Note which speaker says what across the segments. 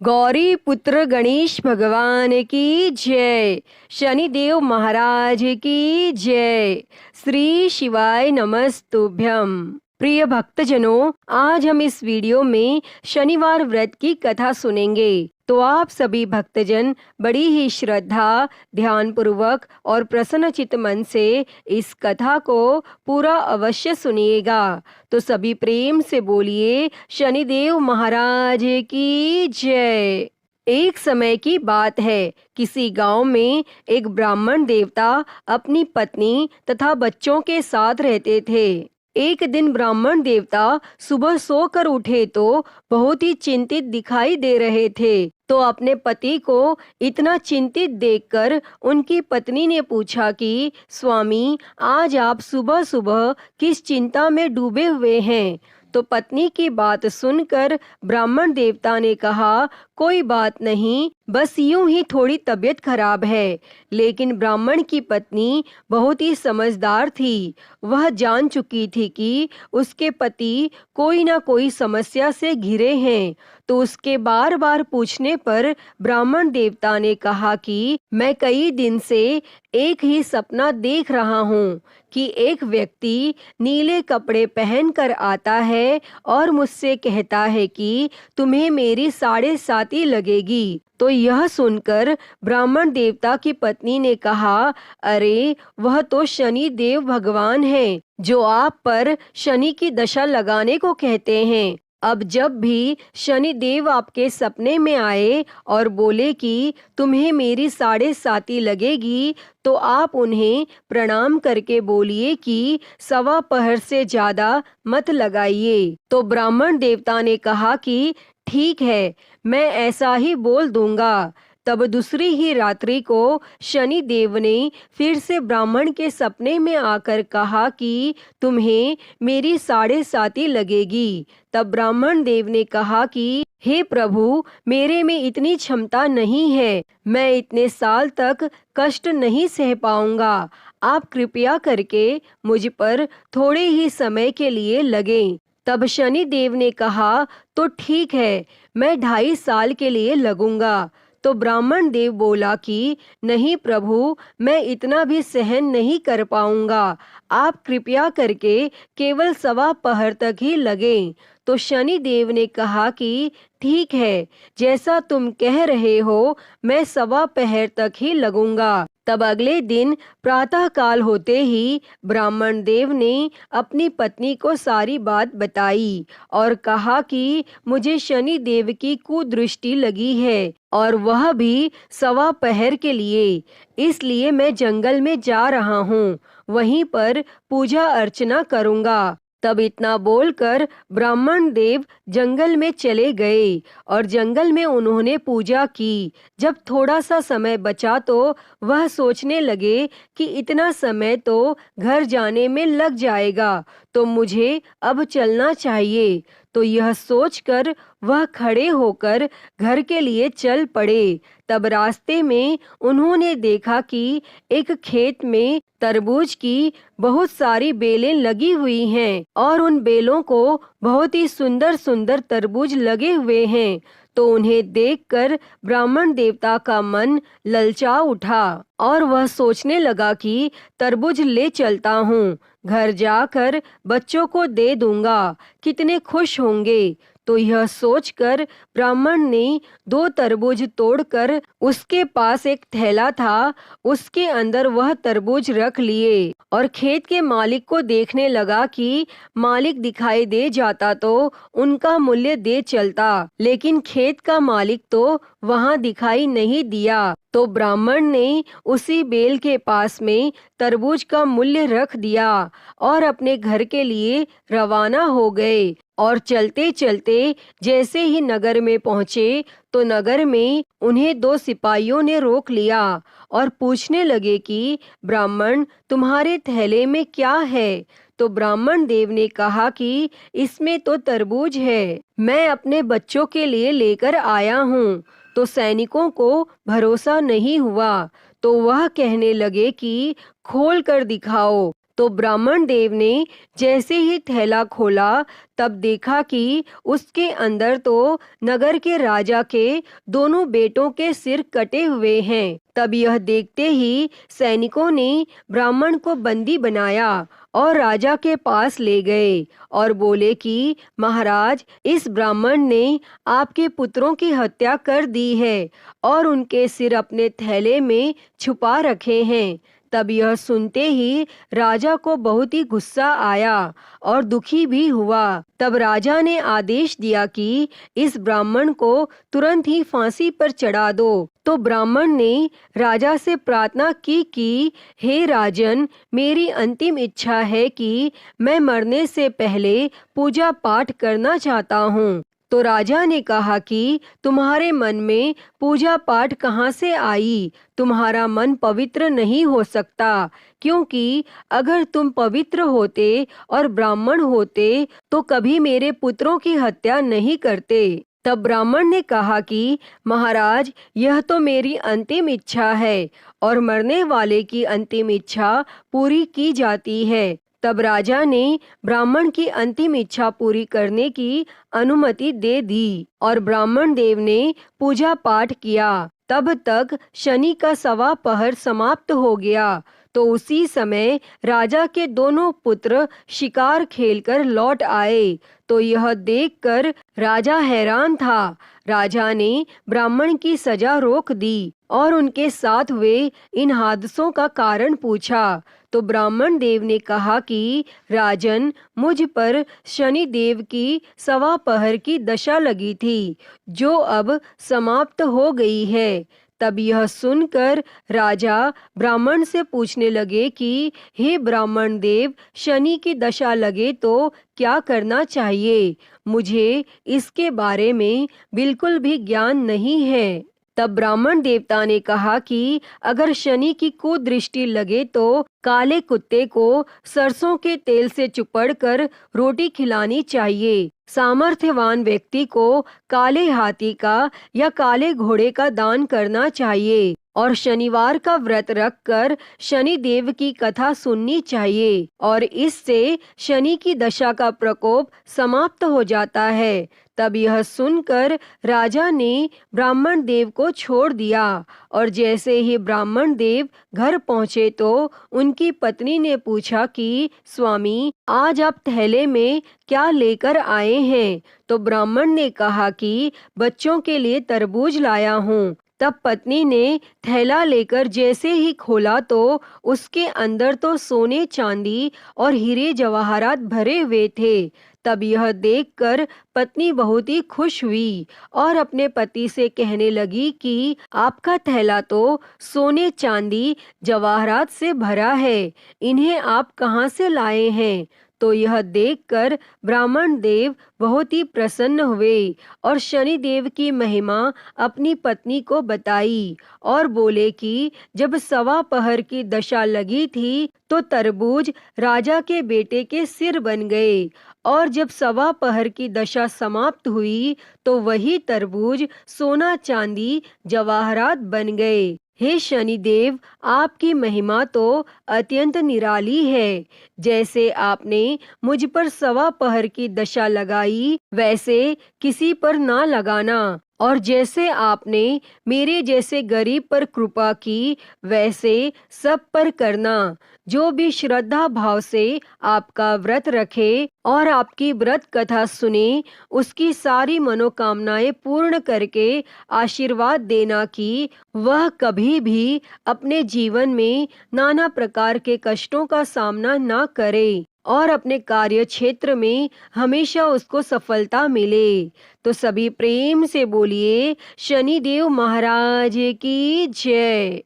Speaker 1: गौरी पुत्र गणेश भगवान की जय। शनिदेव महाराज की जय। श्री शिवाय नमस्तुभ्यम। प्रिय भक्तजनों, आज हम इस वीडियो में शनिवार व्रत की कथा सुनेंगे। तो आप सभी भक्तजन बड़ी ही श्रद्धा, ध्यान पूर्वक और प्रसन्नचित्त मन से इस कथा को पूरा अवश्य सुनिएगा। तो सभी प्रेम से बोलिए शनिदेव महाराज की जय। एक समय की बात है, किसी गांव में एक ब्राह्मण देवता अपनी पत्नी तथा बच्चों के साथ रहते थे। एक दिन ब्राह्मण देवता सुबह सोकर उठे तो बहुत ही चिंतित दिखाई दे रहे थे। तो अपने पति को इतना चिंतित देखकर उनकी पत्नी ने पूछा कि स्वामी, आज आप सुबह सुबह किस चिंता में डूबे हुए हैं? तो पत्नी की बात सुनकर ब्राह्मण देवता ने कहा, कोई बात नहीं, बस यूं ही थोड़ी तबीयत खराब है। लेकिन ब्राह्मण की पत्नी बहुत ही समझदार थी। वह जान चुकी थी कि उसके पति कोई ना कोई समस्या से घिरे हैं। तो उसके बार बार पूछने पर ब्राह्मण देवता ने कहा कि मैं कई दिन से एक ही सपना देख रहा हूँ कि एक व्यक्ति नीले कपड़े पहनकर आता है और मुझसे कहता है कि तुम्हें मेरी 7.5 लगेगी। तो यह सुनकर ब्राह्मण देवता की पत्नी ने कहा, अरे वह तो शनि देव भगवान हैं, जो आप पर शनि की दशा लगाने को कहते हैं। अब जब भी शनि देव आपके सपने में आए और बोले कि तुम्हें मेरी 7.5 लगेगी, तो आप उन्हें प्रणाम करके बोलिए कि 1.15 से ज्यादा मत लगाइए। तो ब्राह्मण देवता ने कहा कि ठीक है, मैं ऐसा ही बोल दूंगा। तब दूसरी ही रात्रि को शनि देव ने फिर से ब्राह्मण के सपने में आकर कहा कि तुम्हें मेरी 7.5 लगेगी। तब ब्राह्मण देव ने कहा कि हे प्रभु, मेरे में इतनी क्षमता नहीं है, मैं इतने साल तक कष्ट नहीं सह पाऊंगा। आप कृपया करके मुझ पर थोड़े ही समय के लिए लगें। तब शनि देव ने कहा, तो ठीक है, मैं 2.5 साल के लिए लगूंगा। तो ब्राह्मण देव बोला कि नहीं प्रभु, मैं इतना भी सहन नहीं कर पाऊंगा, आप कृपया करके केवल 1.15 तक ही लगें। तो शनि देव ने कहा कि ठीक है, जैसा तुम कह रहे हो, मैं 1.15 तक ही लगूंगा। तब अगले दिन प्रातः काल होते ही ब्राह्मण देव ने अपनी पत्नी को सारी बात बताई और कहा कि मुझे शनि देव की कुदृष्टि लगी है और वह भी 1.15 के लिए, इसलिए मैं जंगल में जा रहा हूँ, वहीं पर पूजा अर्चना करूँगा। तब इतना बोलकर ब्राह्मण देव जंगल में चले गए और जंगल में उन्होंने पूजा की। जब थोड़ा सा समय बचा तो वह सोचने लगे कि इतना समय तो घर जाने में लग जाएगा, तो मुझे अब चलना चाहिए। तो यह सोचकर वह खड़े होकर घर के लिए चल पड़े। तब रास्ते में उन्होंने देखा कि एक खेत में तरबूज की बहुत सारी बेलें लगी हुई हैं और उन बेलों को बहुत ही सुंदर सुंदर तरबूज लगे हुए हैं। तो उन्हें देखकर ब्राह्मण देवता का मन ललचा उठा और वह सोचने लगा कि तरबूज ले चलता हूँ, घर जाकर बच्चों को दे दूंगा, कितने खुश होंगे। तो यह सोचकर ब्राह्मण ने 2 तरबूज तोड़कर, उसके पास एक थैला था, उसके अंदर वह तरबूज रख लिए और खेत के मालिक को देखने लगा कि मालिक दिखाई दे जाता तो उनका मूल्य दे चलता, लेकिन खेत का मालिक तो वहां दिखाई नहीं दिया। तो ब्राह्मण ने उसी बेल के पास में तरबूज का मूल्य रख दिया और अपने घर के लिए रवाना हो गए। और चलते चलते जैसे ही नगर में पहुंचे तो नगर में उन्हें 2 सिपाहियों ने रोक लिया और पूछने लगे कि ब्राह्मण, तुम्हारे थैले में क्या है? तो ब्राह्मण देव ने कहा कि इसमें तो तरबूज है, मैं अपने बच्चों के लिए लेकर आया हूँ। तो सैनिकों को भरोसा नहीं हुआ, तो वह कहने लगे कि खोल कर दिखाओ। तो ब्राह्मण देव ने जैसे ही थैला खोला तब देखा कि उसके अंदर तो नगर के राजा के दोनों बेटों के सिर कटे हुए हैं। तब यह देखते ही सैनिकों ने ब्राह्मण को बंदी बनाया और राजा के पास ले गए और बोले कि महाराज, इस ब्राह्मण ने आपके पुत्रों की हत्या कर दी है और उनके सिर अपने थैले में छुपा रखे हैं। तब यह सुनते ही राजा को बहुत ही गुस्सा आया और दुखी भी हुआ। तब राजा ने आदेश दिया कि इस ब्राह्मण को तुरंत ही फांसी पर चढ़ा दो। तो ब्राह्मण ने राजा से प्रार्थना की कि हे राजन, मेरी अंतिम इच्छा है कि मैं मरने से पहले पूजा पाठ करना चाहता हूँ। तो राजा ने कहा कि तुम्हारे मन में पूजा पाठ कहाँ से आई? तुम्हारा मन पवित्र नहीं हो सकता, क्योंकि अगर तुम पवित्र होते और ब्राह्मण होते तो कभी मेरे पुत्रों की हत्या नहीं करते। तब ब्राह्मण ने कहा कि महाराज, यह तो मेरी अंतिम इच्छा है और मरने वाले की अंतिम इच्छा पूरी की जाती है। तब राजा ने ब्राह्मण की अंतिम इच्छा पूरी करने की अनुमति दे दी और ब्राह्मण देव ने पूजा पाठ किया। तब तक शनि का 1.25 पहर समाप्त हो गया। तो उसी समय राजा के दोनों पुत्र शिकार खेलकर लौट आए। तो यह देखकर राजा हैरान था। राजा ने ब्राह्मण की सजा रोक दी और उनके साथ हुए इन हादसों का कारण पूछा। तो ब्राह्मण देव ने कहा कि राजन, मुझ पर शनि देव की 1.25 पहर की दशा लगी थी, जो अब समाप्त हो गई है। तब यह सुनकर राजा ब्राह्मण से पूछने लगे कि हे ब्राह्मण देव, शनि की दशा लगे तो क्या करना चाहिए? मुझे इसके बारे में बिल्कुल भी ज्ञान नहीं है। तब ब्राह्मण देवता ने कहा कि अगर शनि की कुदृष्टि लगे तो काले कुत्ते को सरसों के तेल से चुपड़कर रोटी खिलानी चाहिए। सामर्थ्यवान व्यक्ति को काले हाथी का या काले घोड़े का दान करना चाहिए और शनिवार का व्रत रखकर शनि देव की कथा सुननी चाहिए और इससे शनि की दशा का प्रकोप समाप्त हो जाता है। तब यह सुनकर राजा ने ब्राह्मण देव को छोड़ दिया और जैसे ही ब्राह्मण देव घर पहुँचे तो उनकी पत्नी ने पूछा कि स्वामी, आज आप थैले में क्या लेकर आए हैं? तो ब्राह्मण ने कहा कि बच्चों के लिए तरबूज लाया हूँ। तब पत्नी ने थैला लेकर जैसे ही खोला तो उसके अंदर तो सोने चांदी और हीरे जवाहरात भरे हुए थे। तब यह देखकर पत्नी बहुत ही खुश हुई और अपने पति से कहने लगी कि आपका थैला तो सोने चांदी जवाहरात से भरा है, इन्हें आप कहाँ से लाए हैं? तो यह देखकर ब्राह्मण देव बहुत ही प्रसन्न हुए और शनि देव की महिमा अपनी पत्नी को बताई और बोले कि जब 1.25 पहर की दशा लगी थी तो तरबूज राजा के बेटे के सिर बन गए और जब 1.25 पहर की दशा समाप्त हुई तो वही तरबूज सोना चांदी जवाहरात बन गए। हे शनिदेव, आपकी महिमा तो अत्यंत निराली है। जैसे आपने मुझ पर 1.25 पहर की दशा लगाई वैसे किसी पर ना लगाना और जैसे आपने मेरे जैसे गरीब पर कृपा की वैसे सब पर करना। जो भी श्रद्धा भाव से आपका व्रत रखे और आपकी व्रत कथा सुने, उसकी सारी मनोकामनाएं पूर्ण करके आशीर्वाद देना कि वह कभी भी अपने जीवन में नाना प्रकार के कष्टों का सामना ना करे और अपने कार्य क्षेत्र में हमेशा उसको सफलता मिले। तो सभी प्रेम से बोलिए शनिदेव महाराज की जय।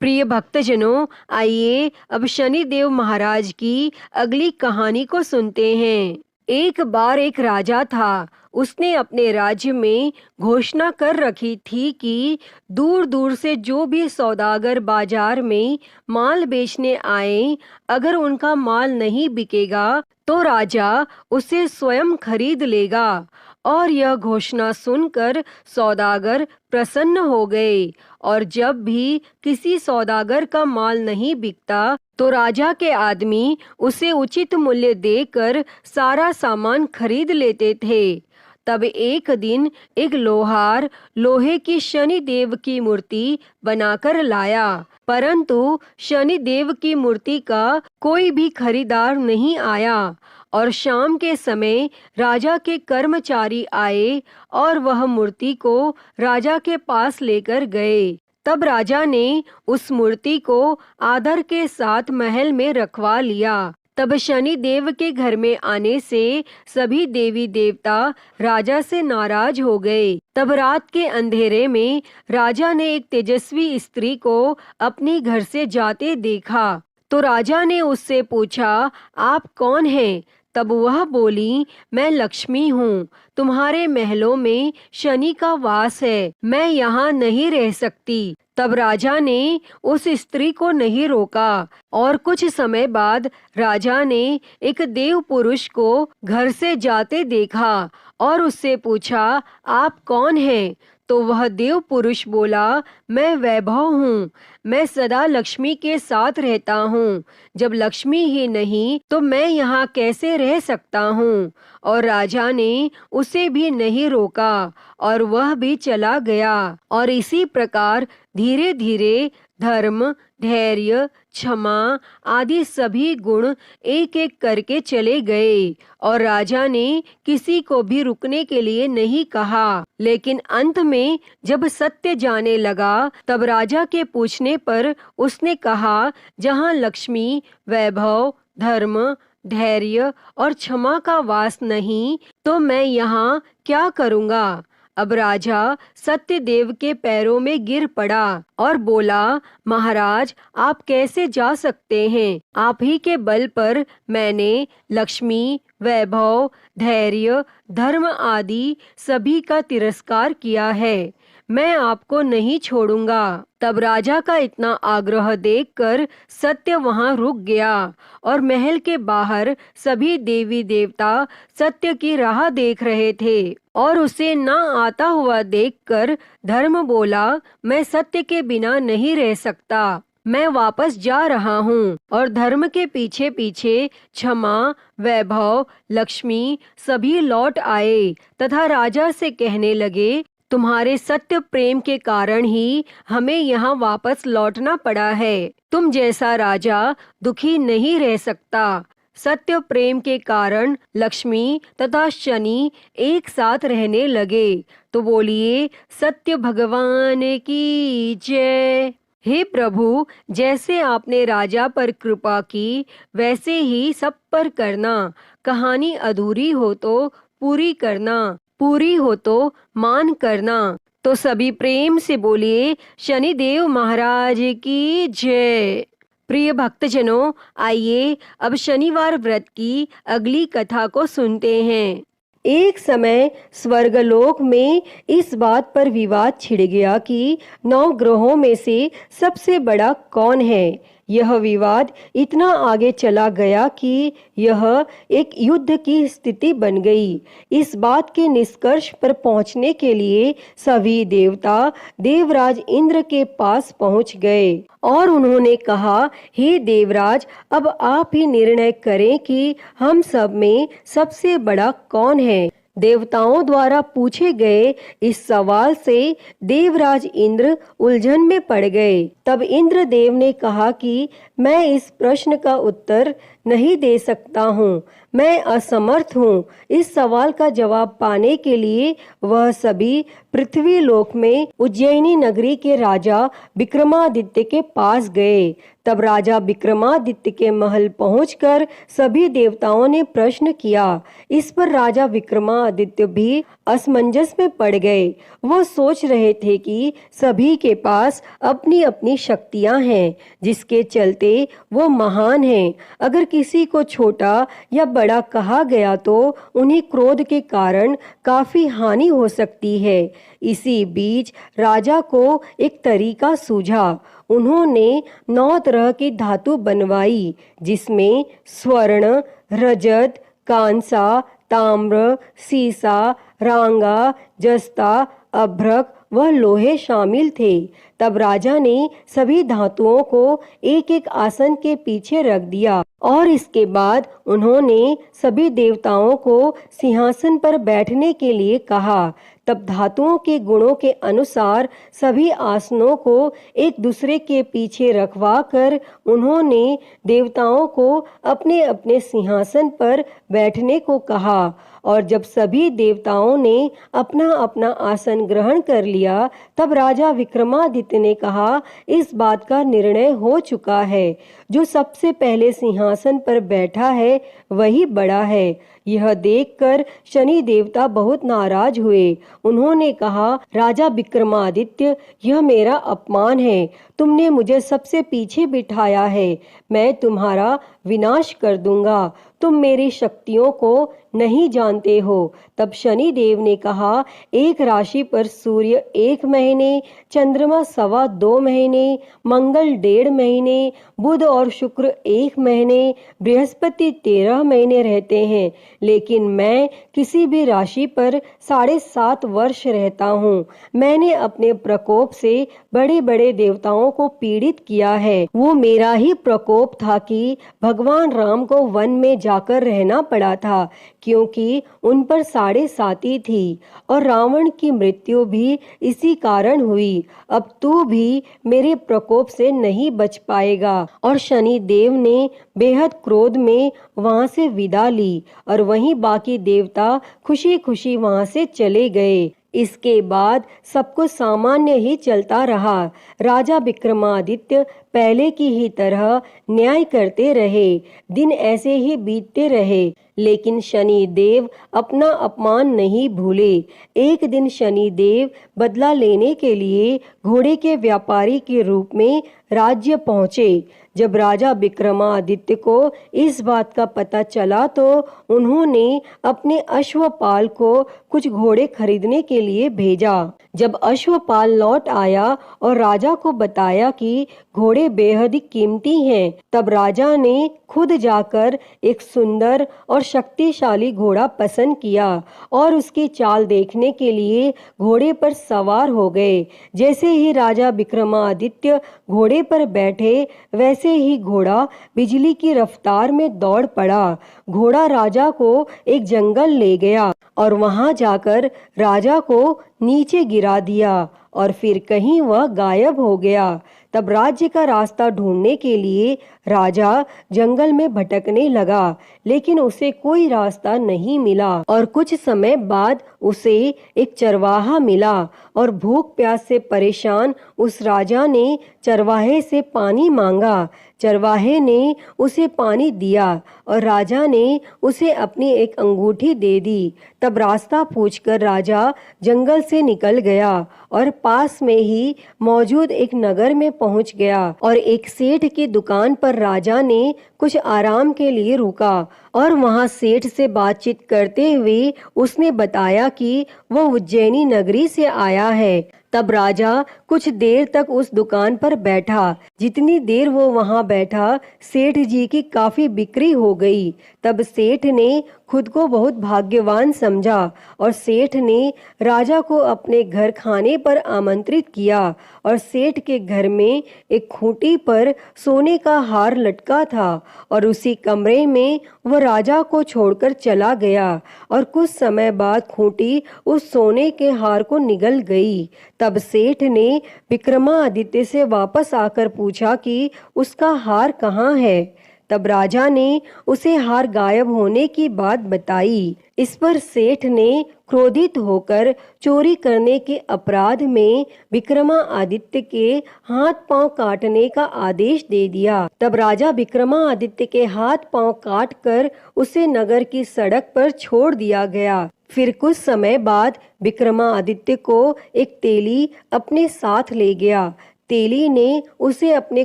Speaker 1: प्रिय भक्तजनों, आइए अब शनिदेव महाराज की अगली कहानी को सुनते हैं। एक बार एक राजा था। उसने अपने राज्य में घोषणा कर रखी थी कि दूर दूर से जो भी सौदागर बाजार में माल बेचने आए, अगर उनका माल नहीं बिकेगा तो राजा उसे स्वयं खरीद लेगा। और यह घोषणा सुनकर सौदागर प्रसन्न हो गए और जब भी किसी सौदागर का माल नहीं बिकता तो राजा के आदमी उसे उचित मूल्य देकर सारा सामान खरीद लेते थे। तब एक दिन एक लोहार लोहे की शनि देव की मूर्ति बनाकर लाया, परंतु शनि देव की मूर्ति का कोई भी खरीदार नहीं आया। और शाम के समय राजा के कर्मचारी आए और वह मूर्ति को राजा के पास लेकर गए। तब राजा ने उस मूर्ति को आदर के साथ महल में रखवा लिया। तब शनि देव के घर में आने से सभी देवी देवता राजा से नाराज हो गए। तब रात के अंधेरे में राजा ने एक तेजस्वी स्त्री को अपने घर से जाते देखा। तो राजा ने उससे पूछा, आप कौन हैं? तब वह बोली, मैं लक्ष्मी हूँ, तुम्हारे महलों में शनि का वास है, मैं यहाँ नहीं रह सकती। तब राजा ने उस स्त्री को नहीं रोका और कुछ समय बाद राजा ने एक देव पुरुष को घर से जाते देखा और उससे पूछा, आप कौन हैं? तो वह देव पुरुष बोला, मैं वैभव हूँ, मैं सदा लक्ष्मी के साथ रहता हूँ, जब लक्ष्मी ही नहीं तो मैं यहाँ कैसे रह सकता हूँ। और राजा ने उसे भी नहीं रोका और वह भी चला गया। और इसी प्रकार धीरे धीरे धर्म, धैर्य, क्षमा आदि सभी गुण एक एक करके चले गए और राजा ने किसी को भी रुकने के लिए नहीं कहा। लेकिन अंत में जब सत्य जाने लगा तब राजा के पूछने पर उसने कहा, जहाँ लक्ष्मी, वैभव, धर्म, धैर्य और क्षमा का वास नहीं तो मैं यहाँ क्या करूँगा। अब राजा सत्यदेव के पैरों में गिर पड़ा और बोला, महाराज आप कैसे जा सकते हैं? आप ही के बल पर मैंने लक्ष्मी, वैभव, धैर्य, धर्म आदि सभी का तिरस्कार किया है, मैं आपको नहीं छोड़ूंगा। तब राजा का इतना आग्रह देखकर सत्य वहां रुक गया और महल के बाहर सभी देवी देवता सत्य की राह देख रहे थे। और उसे न आता हुआ देखकर धर्म बोला, मैं सत्य के बिना नहीं रह सकता, मैं वापस जा रहा हूँ। और धर्म के पीछे पीछे क्षमा, वैभव, लक्ष्मी सभी लौट आए तथा राजा से कहने लगे, तुम्हारे सत्य प्रेम के कारण ही हमें यहाँ वापस लौटना पड़ा है। तुम जैसा राजा दुखी नहीं रह सकता। सत्य प्रेम के कारण लक्ष्मी तथा शनि एक साथ रहने लगे। तो बोलिए, सत्य भगवान की जय। हे प्रभु, जैसे आपने राजा पर कृपा की वैसे ही सब पर करना। कहानी अधूरी हो तो पूरी करना, पूरी हो तो मान करना। तो सभी प्रेम से बोलिए, शनिदेव महाराज की जय। प्रिय भक्तजनों, आइए अब शनिवार व्रत की अगली कथा को सुनते हैं। एक समय स्वर्गलोक में इस बात पर विवाद छिड़ गया कि 9 ग्रहों में से सबसे बड़ा कौन है। यह विवाद इतना आगे चला गया कि यह एक युद्ध की स्थिति बन गई। इस बात के निष्कर्ष पर पहुंचने के लिए सभी देवता देवराज इंद्र के पास पहुंच गए और उन्होंने कहा, हे देवराज, अब आप ही निर्णय करें कि हम सब में सबसे बड़ा कौन है। देवताओं द्वारा पूछे गए इस सवाल से देवराज इंद्र उलझन में पड़ गए। तब इंद्र देव ने कहा कि मैं इस प्रश्न का उत्तर नहीं दे सकता हूँ, मैं असमर्थ हूँ। इस सवाल का जवाब पाने के लिए वह सभी पृथ्वी लोक में उज्जैनी नगरी के राजा विक्रमादित्य के पास गए। तब राजा विक्रमादित्य के महल पहुंचकर सभी देवताओं ने प्रश्न किया। इस पर राजा विक्रमादित्य भी असमंजस में पड़ गए। वो सोच रहे थे कि सभी के पास अपनी अपनी शक्तियां हैं जिसके चलते वो महान हैं। अगर किसी को छोटा या बड़ा कहा गया तो उन्हें क्रोध के कारण काफी हानि हो सकती है। इसी बीच राजा को एक तरीका सूझा। उन्होंने 9 तरह की धातु बनवाई जिसमें स्वर्ण, रजत, कांसा, ताम्र, सीसा, रांगा, जस्ता, अभ्रक वह लोहे शामिल थे। तब राजा ने सभी धातुओं को एक एक आसन के पीछे रख दिया और इसके बाद उन्होंने सभी देवताओं को सिंहासन पर बैठने के लिए कहा। तब धातुओं के गुणों के अनुसार सभी आसनों को एक दूसरे के पीछे रखवा कर उन्होंने देवताओं को अपने अपने सिंहासन पर बैठने को कहा। और जब सभी देवताओं ने अपना अपना आसन ग्रहण कर लिया, तब राजा विक्रमादित्य ने कहा, इस बात का निर्णय हो चुका है, जो सबसे पहले सिंहासन पर बैठा है वही बड़ा है। यह देखकर शनि देवता बहुत नाराज हुए। उन्होंने कहा, राजा विक्रमादित्य, यह मेरा अपमान है। तुमने मुझे सबसे पीछे बिठाया है। मैं तुम्हारा विनाश कर दूंगा। तुम मेरी शक्तियों को नहीं जानते हो। तब शनि देव ने कहा, एक राशि पर सूर्य 1 महीने, चंद्रमा 2.25 महीने, मंगल 1.5 महीने, बुध और शुक्र 1 महीने, बृहस्पति 13 महीने रहते हैं, लेकिन मैं किसी भी राशि पर 7.5 वर्ष रहता हूँ। मैंने अपने प्रकोप से बड़े बड़े देवताओं को पीड़ित किया है। वो मेरा ही प्रकोप था कि भगवान राम को वन में जाकर रहना पड़ा था, क्योंकि उन पर 7.5 थी, और रावण की मृत्यु भी इसी कारण हुई। अब तू भी मेरे प्रकोप से नहीं बच पाएगा। और शनि देव ने बेहद क्रोध में वहां से विदा ली और वहीं बाकी देवता खुशी खुशी वहां से चले गए। इसके बाद सब कुछ सामान्य ही चलता रहा। राजा विक्रमादित्य पहले की ही तरह न्याय करते रहे। दिन ऐसे ही बीतते रहे, लेकिन शनि देव अपना अपमान नहीं भूले। एक दिन शनि देव बदला लेने के लिए घोड़े के व्यापारी के रूप में राज्य पहुंचे। जब राजा विक्रमादित्य को इस बात का पता चला तो उन्होंने अपने अश्वपाल को कुछ घोड़े खरीदने के लिए भेजा। जब अश्वपाल लौट आया और राजा को बताया कि घोड़े बेहद कीमती हैं, तब राजा ने खुद जाकर एक सुंदर और शक्तिशाली घोड़ा पसंद किया और उसकी चाल देखने के लिए घोड़े पर सवार हो गए। जैसे ही राजा विक्रमादित्य घोड़े पर बैठे, वैसे ही घोड़ा बिजली की रफ्तार में दौड़ पड़ा। घोड़ा राजा को एक जंगल ले गया और वहां जाकर राजा को नीचे गिरा दिया और फिर कहीं वह गायब हो गया। तब राज्य का रास्ता ढूंढने के लिए राजा जंगल में भटकने लगा, लेकिन उसे कोई रास्ता नहीं मिला। और कुछ समय बाद उसे एक चरवाहा मिला और भूख प्यास से परेशान उस राजा ने चरवाहे से पानी मांगा। चरवाहे ने उसे पानी दिया और राजा ने उसे अपनी एक अंगूठी दे दी। तब रास्ता पूछकर राजा जंगल से निकल गया और पास में ही मौजूद एक नगर में पहुंच गया और एक सेठ की दुकान पर राजा ने कुछ आराम के लिए रुका और वहां सेठ से बातचीत करते हुए उसने बताया कि वह उज्जैनी नगरी से आया है। तब राजा कुछ देर तक उस दुकान पर बैठा। जितनी देर वो वहां बैठा, सेठ जी की काफी बिक्री हो गई। तब सेठ ने खुद को बहुत भाग्यवान समझा और सेठ ने राजा को अपने घर खाने पर आमंत्रित किया। और सेठ के घर में एक खूंटी पर सोने का हार लटका था और उसी कमरे में वह राजा को छोड़कर चला गया और कुछ समय बाद खूंटी उस सोने के हार को निगल गई। तब सेठ ने विक्रमादित्य से वापस आकर पूछा कि उसका हार कहाँ है। तब राजा ने उसे हार गायब होने की बात बताई। इस पर सेठ ने क्रोधित होकर चोरी करने के अपराध में विक्रमादित्य के हाथ पांव काटने का आदेश दे दिया। तब राजा विक्रमादित्य के हाथ पांव काटकर उसे नगर की सड़क पर छोड़ दिया गया। फिर कुछ समय बाद विक्रमादित्य को एक तेली अपने साथ ले गया। तेली ने उसे अपने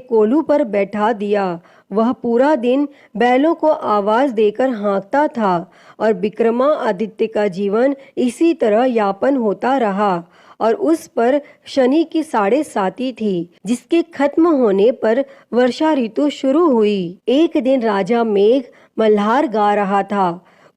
Speaker 1: कोलू पर बैठा दिया। वह पूरा दिन बैलों को आवाज देकर हाँकता था और विक्रमादित्य का जीवन इसी तरह यापन होता रहा। और उस पर शनि की 7.5 थी, जिसके खत्म होने पर वर्षा ऋतु शुरू हुई। एक दिन राजा मेघ मल्हार गा रहा था।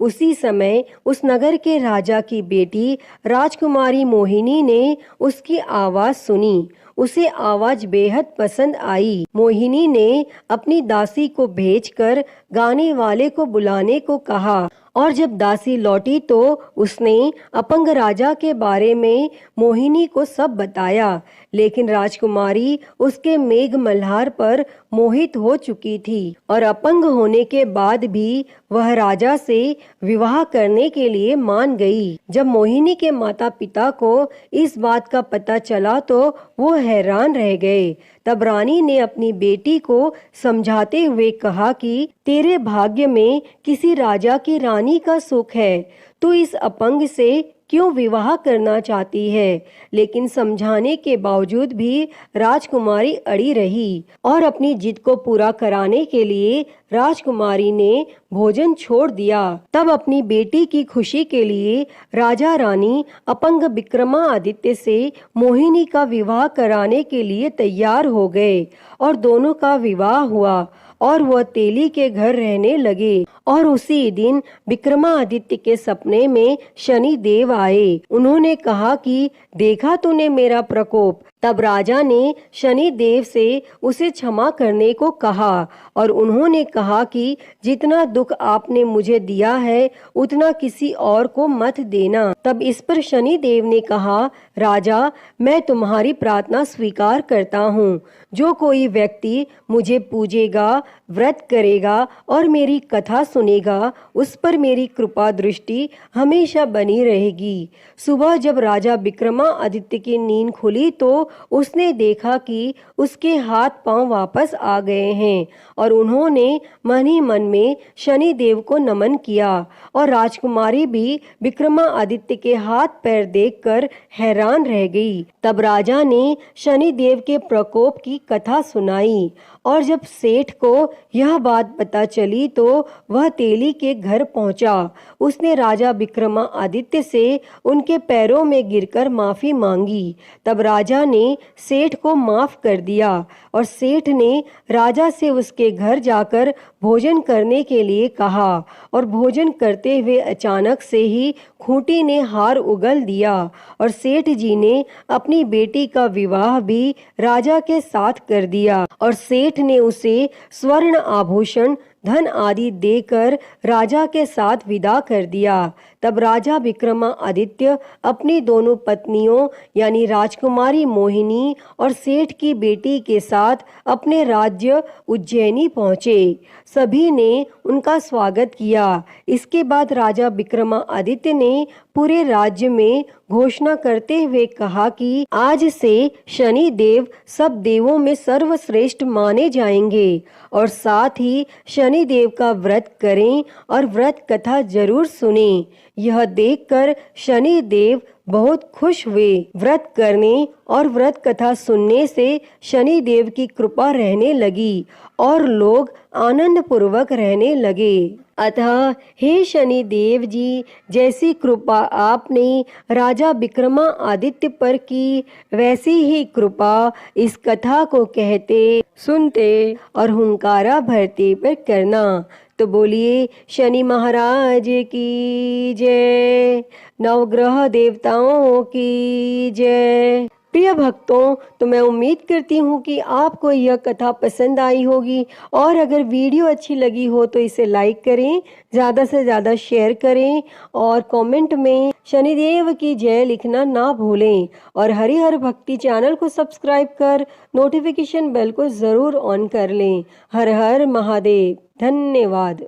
Speaker 1: उसी समय उस नगर के राजा की बेटी राजकुमारी मोहिनी ने उसकी आवाज सुनी। उसे आवाज बेहद पसंद आई। मोहिनी ने अपनी दासी को भेजकर गाने वाले को बुलाने को कहा और जब दासी लौटी तो उसने अपंग राजा के बारे में मोहिनी को सब बताया, लेकिन राजकुमारी उसके मेघ मल्हार पर मोहित हो चुकी थी और अपंग होने के बाद भी वह राजा से विवाह करने के लिए मान गई। जब मोहिनी के माता पिता को इस बात का पता चला तो वो हैरान रह गए। तब रानी ने अपनी बेटी को समझाते हुए कहा कि तेरे भाग्य में किसी राजा की रानी का सुख है, तू इस अपंग से क्यों विवाह करना चाहती है। लेकिन समझाने के बावजूद भी राजकुमारी अड़ी रही और अपनी जिद को पूरा कराने के लिए राजकुमारी ने भोजन छोड़ दिया। तब अपनी बेटी की खुशी के लिए राजा रानी अपंग विक्रमादित्य से मोहिनी का विवाह कराने के लिए तैयार हो गए और दोनों का विवाह हुआ और वह तेली के घर रहने लगे। और उसी दिन विक्रमादित्य के सपने में शनि देव आए। उन्होंने कहा कि देखा तूने मेरा प्रकोप। तब राजा ने शनि देव से उसे क्षमा करने को कहा और उन्होंने कहा कि जितना दुख आपने मुझे दिया है उतना किसी और को मत देना। तब इस पर शनि देव ने कहा, राजा मैं तुम्हारी प्रार्थना स्वीकार करता हूँ। जो कोई व्यक्ति मुझे पूजेगा, व्रत करेगा और मेरी कथा सुनेगा, उस पर मेरी कृपा दृष्टि हमेशा बनी रहेगी। सुबह जब राजा विक्रमादित्य की नींद खुली तो उसने देखा कि उसके हाथ पांव वापस आ गए हैं और उन्होंने मन ही मन में शनि देव को नमन किया और राजकुमारी भी विक्रमादित्य के हाथ पैर देखकर हैरान रह गई। तब राजा ने शनि देव के प्रकोप की कथा सुनाई और जब सेठ को यह बात पता चली तो वह तेली के घर पहुंचा। उसने राजा विक्रमादित्य से उनके पैरों में गिरकर माफी मांगी। तब राजा ने सेठ को माफ कर दिया और सेठ ने राजा से उसके घर जाकर भोजन करने के लिए कहा और भोजन करते हुए अचानक से ही खूंटी ने हार उगल दिया और सेठ जी ने अपनी बेटी का विवाह भी राजा के साथ कर दिया और सेठ ने उसे स्वर्ण आभूषण, धन आदि देकर राजा के साथ विदा कर दिया। तब राजा विक्रमादित्य अपनी दोनों पत्नियों यानी राजकुमारी मोहिनी और सेठ की बेटी के साथ अपने राज्य उज्जैनी पहुँचे। सभी ने उनका स्वागत किया। इसके बाद राजा विक्रमादित्य ने पूरे राज्य में घोषणा करते हुए कहा कि आज से शनि देव सब देवों में सर्वश्रेष्ठ माने जाएंगे और साथ ही शनि देव का व्रत करें और व्रत कथा जरूर सुनें। यह देखकर शनि देव बहुत खुश हुए। व्रत करने और व्रत कथा सुनने से शनि देव की कृपा रहने लगी और लोग आनंद पूर्वक रहने लगे। अतः हे शनि देव जी, जैसी कृपा आपने राजा विक्रमादित्य पर की, वैसी ही कृपा इस कथा को कहते, सुनते और हुंकारा भरते पर करना। तो बोलिए शनि महाराज की जय, नवग्रह देवताओं की जय। प्रिय भक्तों, तो मैं उम्मीद करती हूँ कि आपको यह कथा पसंद आई होगी और अगर वीडियो अच्छी लगी हो तो इसे लाइक करें, ज़्यादा से ज़्यादा शेयर करें और कमेंट में शनिदेव की जय लिखना ना भूलें और हरिहर भक्ति चैनल को सब्सक्राइब कर नोटिफिकेशन बेल को ज़रूर ऑन कर लें। हर हर महादेव। धन्यवाद।